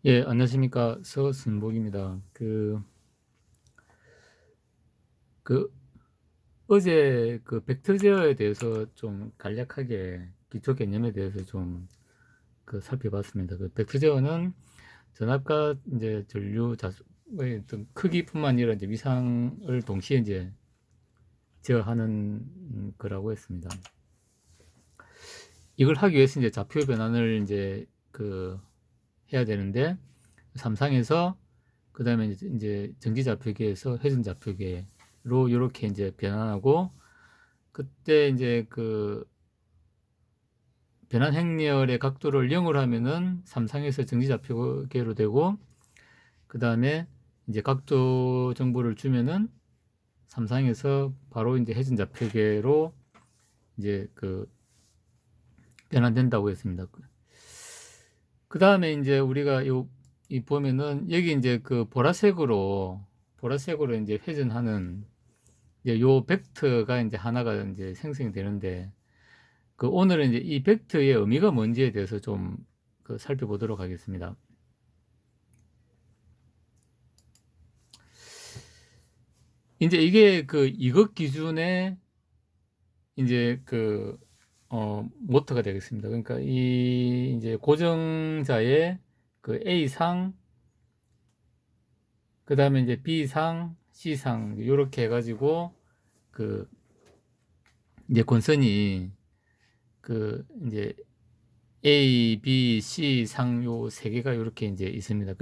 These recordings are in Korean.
예, 안녕하십니까. 서순복입니다. 그, 어제 그 벡터 제어에 대해서 좀 간략하게 기초 개념에 대해서 좀 살펴봤습니다. 그 벡터 제어는 전압과 이제 전류 자수의 어떤 크기뿐만 아니라 이제 위상을 동시에 이제 제어하는 거라고 했습니다. 이걸 하기 위해서 이제 좌표 변환을 이제 해야 되는데, 삼상에서 그 다음에 이제 정지좌표계에서 회전좌표계로 이렇게 이제 변환하고, 그때 이제 변환 행렬의 각도를 0으로 하면은 삼상에서 정지좌표계로 되고, 그 다음에 이제 각도 정보를 주면은 삼상에서 바로 이제 회전좌표계로 이제 변환된다고 했습니다. 그 다음에 이제 우리가 이 보면은 여기 이제 보라색으로 이제 회전하는 이제 요 벡터가 이제 하나가 이제 생성이 되는데, 오늘은 이제 이 벡터의 의미가 뭔지에 대해서 좀 살펴보도록 하겠습니다. 이제 이게 이것 기준의 이제 모터가 되겠습니다. 그러니까 이 이제 고정자의 A상, 그 다음에 이제 B상, C상 이렇게 해가지고 이제 권선이 이제 A, B, C 상 요 세 개가 이렇게 이제 있습니다.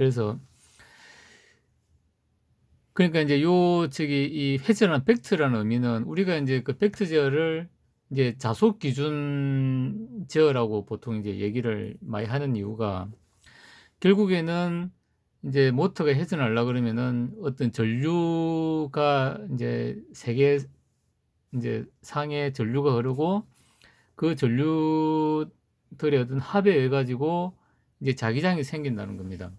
그러니까 이제 이 회전한 벡터라는 의미는, 우리가 이제 벡터 제어를 이제 자속 기준 제어라고 보통 이제 얘기를 많이 하는 이유가, 결국에는 이제 모터가 회전하려고 그러면은 어떤 전류가 이제 세 개 이제 상에 전류가 흐르고, 그 전류들의 어떤 합에 의해 가지고 이제 자기장이 생긴다는 겁니다.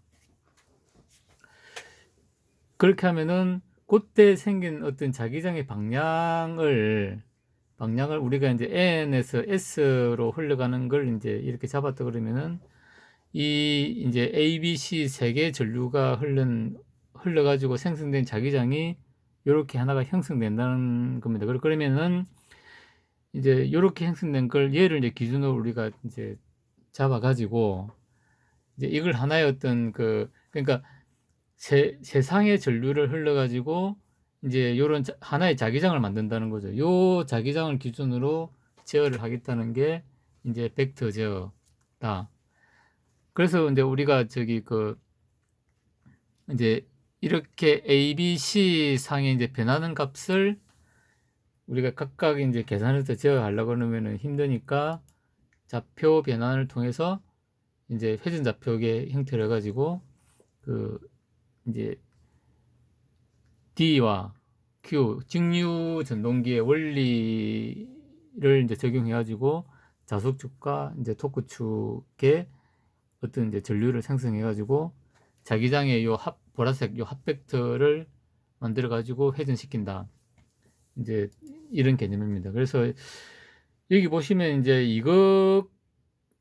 그렇게 하면은 그때 생긴 어떤 자기장의 방향을 우리가 이제 N에서 S로 흘러가는 걸 이제 이렇게 잡았다 그러면은, 이 이제 A, B, C 세 개의 전류가 흘러가지고 생성된 자기장이 이렇게 하나가 형성된다는 겁니다. 그러면은 이제 이렇게 형성된 걸, 얘를 이제 기준으로 우리가 이제 잡아가지고 이제 이걸 하나의 어떤 그러니까 세상의 전류를 흘러가지고 이제 요런 하나의 자기장을 만든다는 거죠. 요 자기장을 기준으로 제어를 하겠다는 게 이제 벡터 제어다. 그래서 이제 우리가 이제 이렇게 A, B, C 상에 이제 변하는 값을 우리가 각각 이제 계산해서 제어하려고 그러면은 힘드니까, 좌표 변환을 통해서 이제 회전 좌표계 형태를 해가지고 이제 D와 Q, 직류 전동기의 원리를 이제 적용해가지고 자속축과 이제 토크축의 어떤 이제 전류를 생성해가지고 자기장의 보라색 요 합벡터를 만들어가지고 회전시킨다. 이제 이런 개념입니다. 그래서 여기 보시면 이제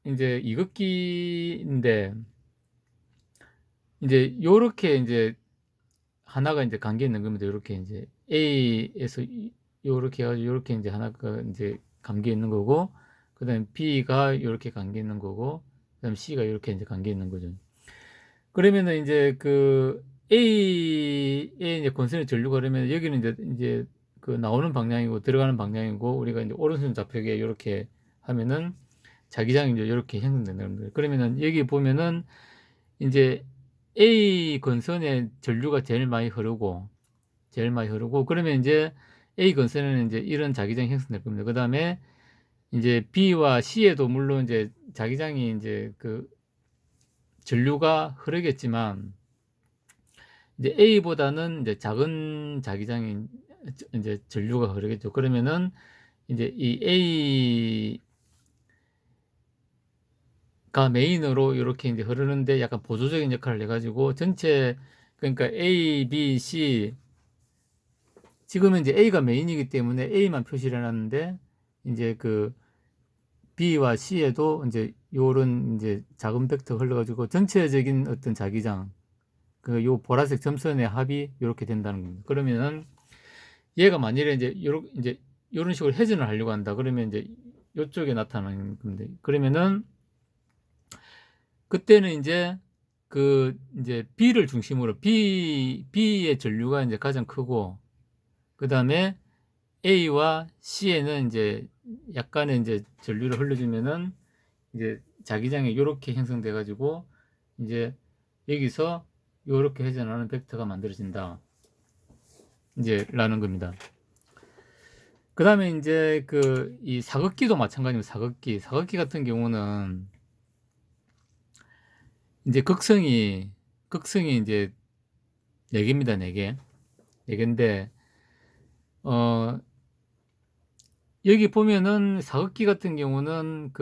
이것기인데, 이제 요렇게 이제 하나가 이제 감겨 있는 겁니다. 요렇게 이제 A에서 요렇게 해가지고 요렇게 이제 하나가 이제 감겨 있는 거고, 그 다음에 B가 요렇게 감겨 있는 거고, 그 다음에 C가 이렇게 이제 감겨 있는 거죠. 그러면은 이제 A에 이제 권선의 전류가, 그러면 여기는 이제 나오는 방향이고 들어가는 방향이고, 우리가 이제 오른손 좌표기에 이렇게 하면은 자기장이 이제 이렇게 형성된다는 거예요. 그러면은 여기 보면은 이제 A 건선에 전류가 제일 많이 흐르고, 그러면 이제 A 건선에는 이제 이런 자기장이 형성될 겁니다. 그 다음에 이제 B와 C에도 물론 이제 자기장이 이제 전류가 흐르겠지만, 이제 A보다는 이제 작은 자기장이 이제 전류가 흐르겠죠. 그러면은 이제 이 A가 메인으로 이렇게 이제 흐르는데 약간 보조적인 역할을 해가지고 전체, 그러니까 A, B, C, 지금은 이제 A가 메인이기 때문에 A만 표시를 해놨는데, 이제 B와 C에도 이제 요런 이제 작은 벡터가 흘러가지고 전체적인 어떤 자기장, 그 요 보라색 점선의 합이 요렇게 된다는 겁니다. 그러면은 얘가 만일에 이제 요런 식으로 회전을 하려고 한다. 그러면 이제 요쪽에 나타나는 건데, 그러면은 그때는 이제 이제 B를 중심으로 B의 전류가 이제 가장 크고, 그 다음에 A와 C에는 이제 약간의 이제 전류를 흘려주면은 이제 자기장이 요렇게 형성돼 가지고 이제 여기서 요렇게 회전하는 벡터가 만들어진다. 이제 라는 겁니다. 그 다음에 이제 이 사극기도 마찬가지입니다. 사극기 같은 경우는 이제 극성이 이제 4개입니다. 4개. 4개인데, 여기 보면은 사극기 같은 경우는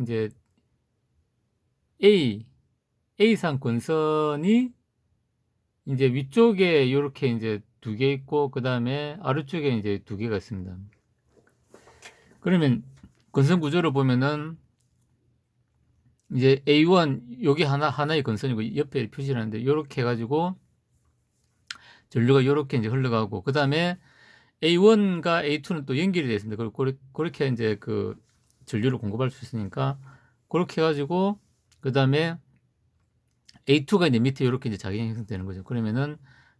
이제 A상 권선이 이제 위쪽에 요렇게 이제 2개 있고, 그 다음에 아래쪽에 이제 2개가 있습니다. 그러면 건선 구조를 보면은 이제 A1 요게 하나의 건선이고 옆에 표시를 하는데, 요렇게 해가지고 전류가 요렇게 이제 흘러가고, 그 다음에 A1과 A2는 또 연결이 되어 있습니다. 그리고 그렇게 이제 전류를 공급할 수 있으니까 그렇게 해가지고, 그 다음에 A2가 이제 밑에 요렇게 이제 자기장이 형성되는 거죠. 그러면은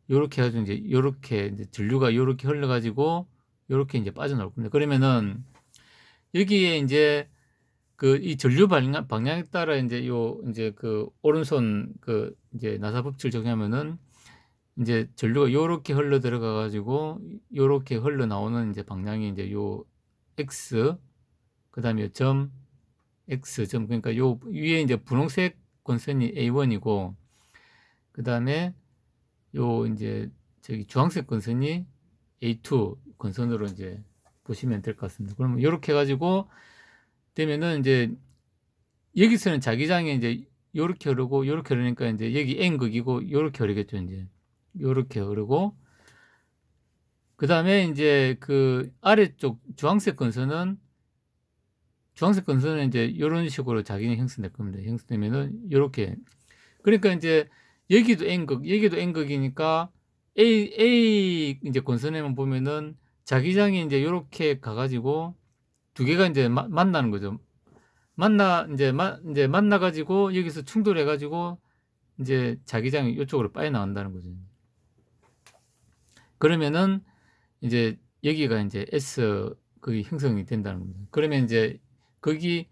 요렇게 해가지고 이제 요렇게 이제 전류가 요렇게 흘러가지고 요렇게 이제 빠져나올 겁니다. 그러면은 여기에 이제 이 전류 방향에 따라 이제 이제 오른손 이제 나사 법칙을 적용하면은 이제 전류가 요렇게 흘러 들어가 가지고 요렇게 흘러 나오는 이제 방향이 이제 요 X, 그다음에 점 X 점, 그러니까 요 위에 이제 분홍색 권선이 A1이고, 그다음에 요 이제 저기 주황색 권선이 A2 권선으로 이제 보시면 될 것 같습니다. 그러면 요렇게 해 가지고 되면은 이제 여기서는 자기장이 이제 요렇게 흐르고 요렇게 흐르니까 이제 여기 N극이고 요렇게 흐르겠죠. 이제 요렇게 흐르고, 그 다음에 이제 아래쪽 주황색 건선은 이제 요런 식으로 자기는 형성될 겁니다. 형성되면은 요렇게, 그러니까 이제 여기도 N극이니까 A 이제 권선에만 보면은 자기장이 이제 요렇게 가가지고 2개가 이제 만나는 거죠. 이제 만나가지고 여기서 충돌해가지고 이제 자기장이 이쪽으로 빠져나간다는 거죠. 그러면은 이제 여기가 이제 S 형성이 된다는 겁니다. 그러면 이제 거기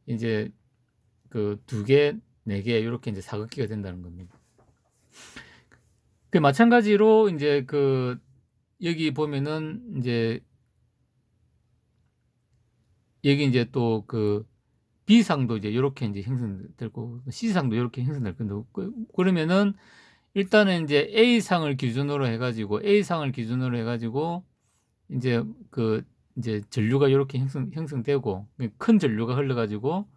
이제 2개, 4개 이렇게 이제 사극기가 된다는 겁니다. 마찬가지로 이제 여기 보면은 이제 여기 이제 또 B상도 이제 이렇게 이제 형성될 거고, C상도 이렇게 형성될 건데, 그러면은 일단은 이제 A상을 기준으로 해가지고 이제 이제 전류가 이렇게 형성되고, 큰 전류가 흘러가지고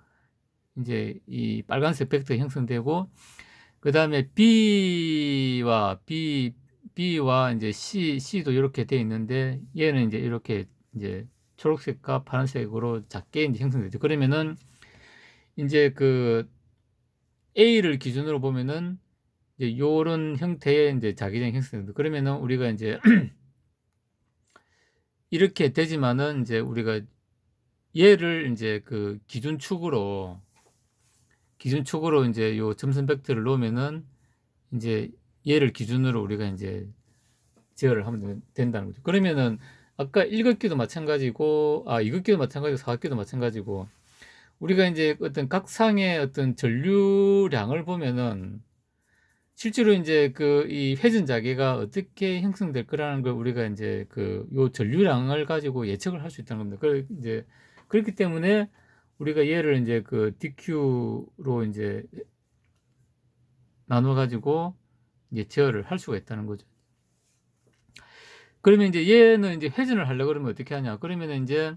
이제 이 빨간색 벡터 형성되고, 그 다음에 B와 이제 C도 이렇게 돼 있는데, 얘는 이제 이렇게 이제 초록색과 파란색으로 작게 이제 형성되죠. 그러면은 이제 A를 기준으로 보면은 이제 요런 형태의 이제 자기장 형성됩니다. 그러면은 우리가 이제 이렇게 되지만은 이제 우리가 얘를 이제 기준축으로 이제 요 점선 벡터를 놓으면은 이제 얘를 기준으로 우리가 이제 제어를 하면 된다는 거죠. 그러면은 아까 1극기도 마찬가지고, 이극기도 마찬가지고, 4극기도 마찬가지고, 우리가 이제 어떤 각상의 어떤 전류량을 보면은 실제로 이제 이 회전 자개가 어떻게 형성될 거라는 걸 우리가 이제 요 전류량을 가지고 예측을 할 수 있다는 겁니다. 이제 그렇기 때문에 우리가 얘를 이제 DQ로 이제 나눠 가지고 이제 제어를 할 수가 있다는 거죠. 그러면 이제 얘는 이제 회전을 하려고 그러면 어떻게 하냐? 그러면 이제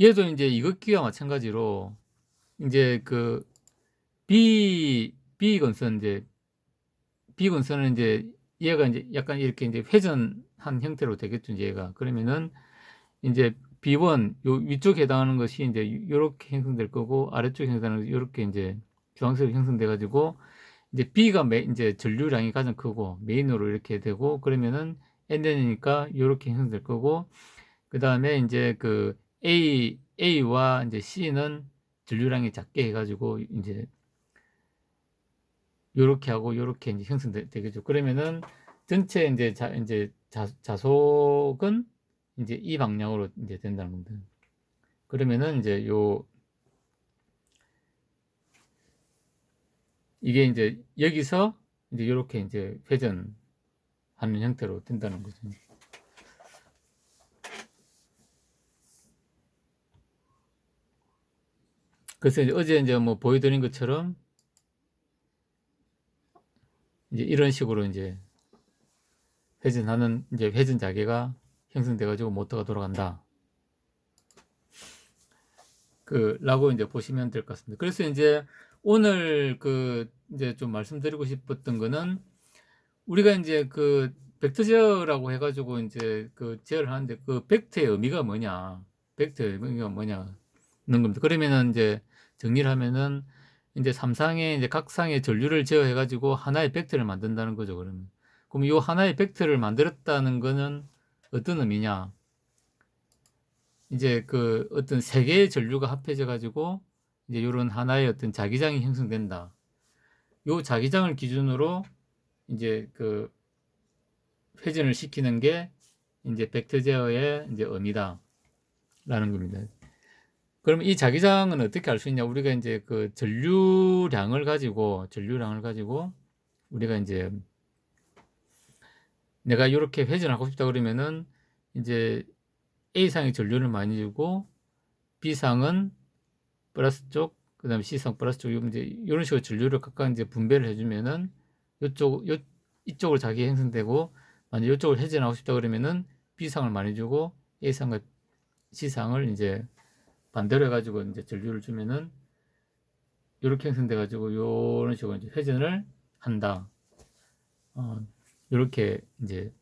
얘도 이제 이극기와 마찬가지로 이제 B 건선은 이제 얘가 이제 약간 이렇게 이제 회전한 형태로 되겠죠, 얘가. 그러면은 이제 B1 요 위쪽에 해당하는 것이 이제 요렇게 형성될 거고, 아래쪽에 해당하는 것이 요렇게 이제 주황색으로 형성돼 가지고, 이제 B가 이제 전류량이 가장 크고 메인으로 이렇게 되고, 그러면은 NN이니까 요렇게 형성될 거고, 그 다음에 이제 그 A와 이제 C는 전류량이 작게 해가지고 이제 요렇게 하고 요렇게 이제 형성되겠죠. 그러면은 전체 이제 자속은 이제 이 방향으로 이제 된다는 겁니다. 그러면은 이제 이게 이제 여기서 이제 요렇게 이제 회전하는 형태로 된다는 거죠. 그래서 이제 어제 이제 뭐 보여드린 것처럼 이제 이런 식으로 이제 회전하는 이제 회전 자개가 형성돼 가지고 모터가 돌아간다. 라고 이제 보시면 될 것 같습니다. 그래서 이제 오늘 이제 좀 말씀드리고 싶었던 거는, 우리가 이제 벡터 제어라고 해가지고 이제 제어를 하는데, 벡터의 의미가 뭐냐, 벡터의 의미가 뭐냐는 겁니다. 그러면은 이제 정리를 하면은, 이제 삼상의 이제 각상의 전류를 제어해가지고 하나의 벡터를 만든다는 거죠. 그럼 이 하나의 벡터를 만들었다는 거는 어떤 의미냐? 이제 어떤 세 개의 전류가 합해져 가지고 이제 이런 하나의 어떤 자기장이 형성된다. 요 자기장을 기준으로 이제 회전을 시키는 게 이제 벡터 제어의 이제 의미다라는 겁니다. 그러면 이 자기장은 어떻게 알 수 있냐? 우리가 이제 전류량을 가지고 우리가 이제 내가 이렇게 회전하고 싶다 그러면은 이제 A상의 전류를 많이 주고, B상은 플러스 쪽, 그 다음에 C상 플러스 쪽, 이제 이런 식으로 전류를 각각 이제 분배를 해주면은 이쪽으로 자기 형성되고, 만약 이쪽을 회전하고 싶다 그러면은 B상을 많이 주고 A상과 C상을 이제 반대로 해가지고 이제 전류를 주면은 이렇게 형성돼 가지고 이런 식으로 이제 회전을 한다. 이렇게 이제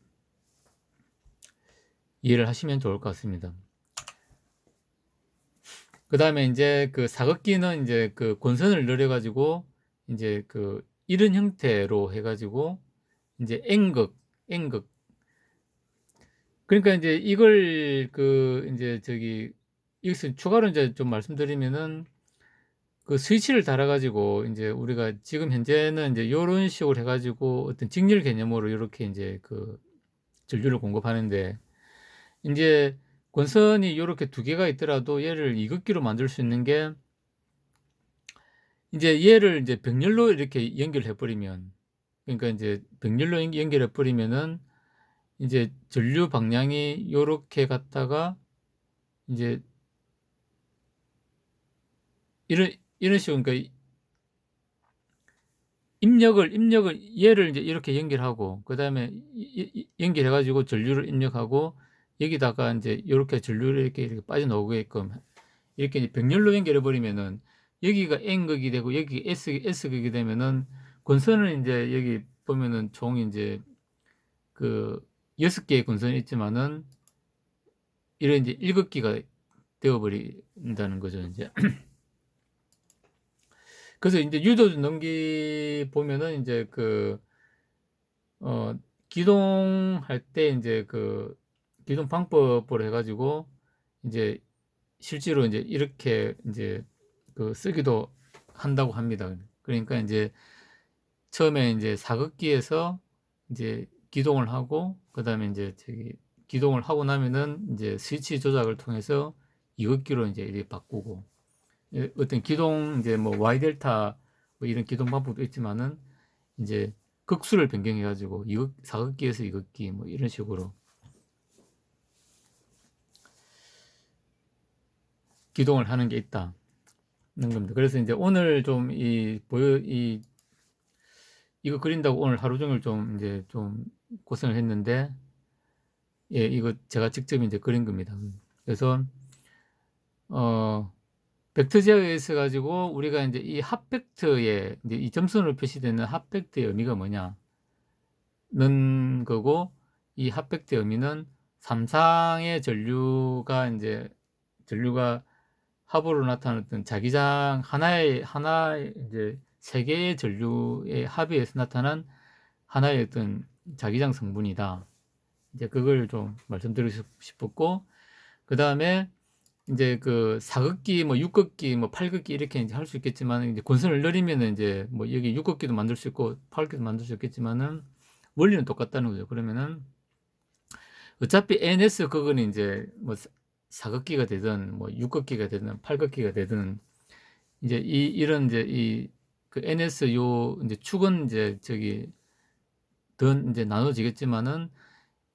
이해를 하시면 좋을 것 같습니다. 그 다음에 이제 사극기는 이제 권선을 늘려가지고 이제 이런 형태로 해가지고 이제 N극. 그러니까 이제 이걸 이제 여기서 추가로 이제 좀 말씀드리면은, 스위치를 달아가지고 이제 우리가 지금 현재는 이제 이런 식으로 해가지고 어떤 직렬 개념으로 이렇게 이제 전류를 공급하는데, 이제 권선이 이렇게 두 개가 있더라도 얘를 이극기로 만들 수 있는 게, 이제 얘를 이제 병렬로 이렇게 연결해 버리면, 그러니까 이제 병렬로 연결해 버리면은 이제 전류 방향이 요렇게 갔다가 이제 이런 식으로, 그러니까 입력을 얘를 이제 이렇게 연결하고, 그다음에 연결해 가지고 전류를 입력하고, 여기다가 이제 요렇게 전류를 이렇게 빠져나오게끔 이렇게 이제 병렬로 연결해 버리면은, 여기가 N극이 되고 여기 S극이 되면은, 권선은 이제 여기 보면은 총 이제 6개의 권선이 있지만은 이런 이제 1극기가 되어 버린다는 거죠, 이제. 그래서 이제 유도 전동기 보면은 이제 기동할 때 이제 기동 방법으로 해가지고 이제 실제로 이제 이렇게 이제 쓰기도 한다고 합니다. 그러니까 이제 처음에 이제 사극기에서 이제 기동을 하고, 그 다음에 이제 기동을 하고 나면은 이제 스위치 조작을 통해서 이극기로 이제 이렇게 바꾸고, 어떤 기동 이제 뭐 Y 델타 뭐 이런 기동 방법도 있지만은, 이제 극수를 변경해 가지고 사극기에서 이극기 뭐 이런 식으로 기동을 하는 게 있다는 겁니다. 그래서 이제 오늘 좀 이거 그린다고 오늘 하루 종일 좀 이제 좀 고생을 했는데, 예, 이거 제가 직접 이제 그린 겁니다. 그래서 벡터 제어에 있어 가지고 우리가 이제 이 합벡터에 이제 이 점선으로 표시되는 합벡터의 의미가 뭐냐는 거고, 이 합벡터의 의미는 삼상의 전류가 합으로 나타나는 어떤 자기장 하나의 이제 세 개의 전류의 합의에서 나타난 하나의 어떤 자기장 성분이다. 이제 그걸 좀 말씀드리고 싶었고, 그 다음에 이제 그 사극기, 뭐 육극기, 뭐 팔극기 이렇게 이제 할 수 있겠지만, 이제 권선을 늘리면은 이제 뭐 여기 육극기도 만들 수 있고 팔극기도 만들 수 있겠지만은 원리는 똑같다는 거죠. 그러면은 어차피 NS 극은 이제 뭐 사극기가 되든 뭐 육극기가 되든 팔극기가 되든 이제 이런 이제 이 그 NS 요 이제 축은 이제 저기 더 이제 나눠지겠지만은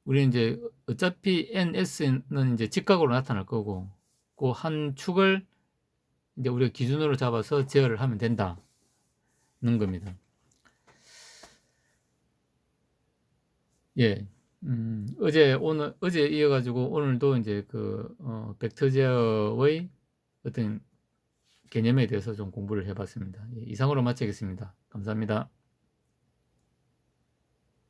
우리는 이제 어차피 NS는 이제 직각으로 나타날 거고 그 한 축을 이제 우리가 기준으로 잡아서 제어를 하면 된다는 겁니다. 예. 어제 이어가지고 오늘도 이제 그 벡터 제어의 어떤 개념에 대해서 좀 공부를 해봤습니다. 예, 이상으로 마치겠습니다. 감사합니다.